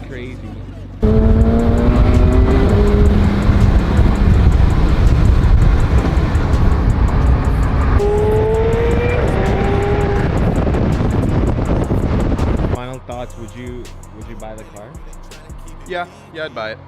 crazy. Final thoughts, would you buy the car? Yeah, I'd buy it.